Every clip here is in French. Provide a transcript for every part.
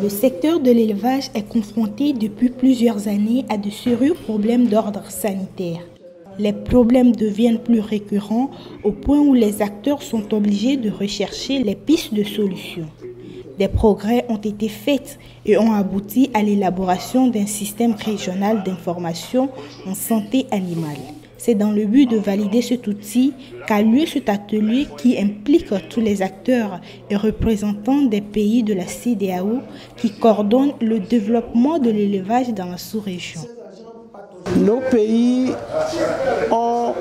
Le secteur de l'élevage est confronté depuis plusieurs années à de sérieux problèmes d'ordre sanitaire. Les problèmes deviennent plus récurrents au point où les acteurs sont obligés de rechercher les pistes de solutions. Des progrès ont été faits et ont abouti à l'élaboration d'un système régional d'information en santé animale. C'est dans le but de valider cet outil qu'a lieu cet atelier qui implique tous les acteurs et représentants des pays de la CEDEAO qui coordonnent le développement de l'élevage dans la sous-région. Nos pays ont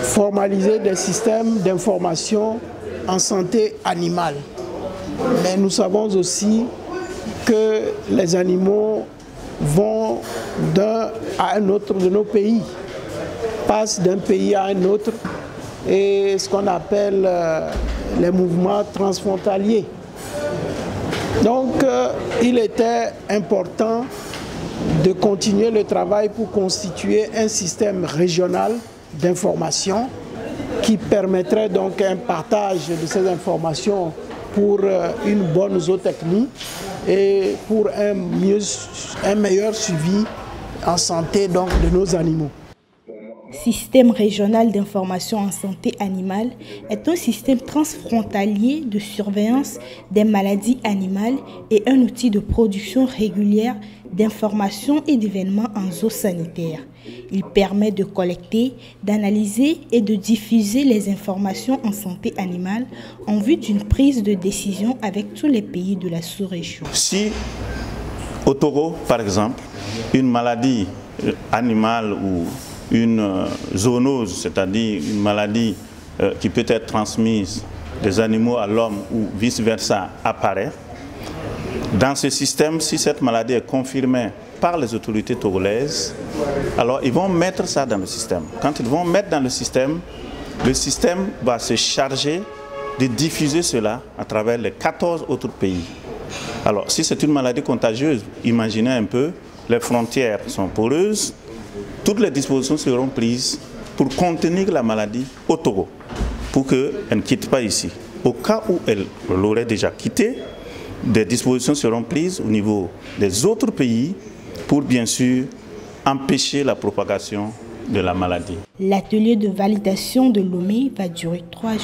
formalisé des systèmes d'information en santé animale. Mais nous savons aussi que les animaux vont d'un à un autre de nos pays, passent d'un pays à un autre, et ce qu'on appelle les mouvements transfrontaliers. Donc il était important de continuer le travail pour constituer un système régional d'information qui permettrait donc un partage de ces informations pour une bonne zootechnie et pour un meilleur suivi en santé donc de nos animaux. Système régional d'information en santé animale est un système transfrontalier de surveillance des maladies animales et un outil de production régulière d'informations et d'événements en zoosanitaire. Il permet de collecter, d'analyser et de diffuser les informations en santé animale en vue d'une prise de décision avec tous les pays de la sous-région. Si au taureau, par exemple, une maladie animale ou une zoonose, c'est-à-dire une maladie qui peut être transmise des animaux à l'homme ou vice-versa, apparaît, dans ce système, si cette maladie est confirmée par les autorités togolaises, alors ils vont mettre ça dans le système. Quand ils vont mettre dans le système va se charger de diffuser cela à travers les 14 autres pays. Alors, si c'est une maladie contagieuse, imaginez un peu, les frontières sont poreuses, toutes les dispositions seront prises pour contenir la maladie au Togo, pour qu'elle ne quitte pas ici. Au cas où elle l'aurait déjà quitté, des dispositions seront prises au niveau des autres pays pour bien sûr empêcher la propagation de la maladie. L'atelier de validation de Lomé va durer 3 jours.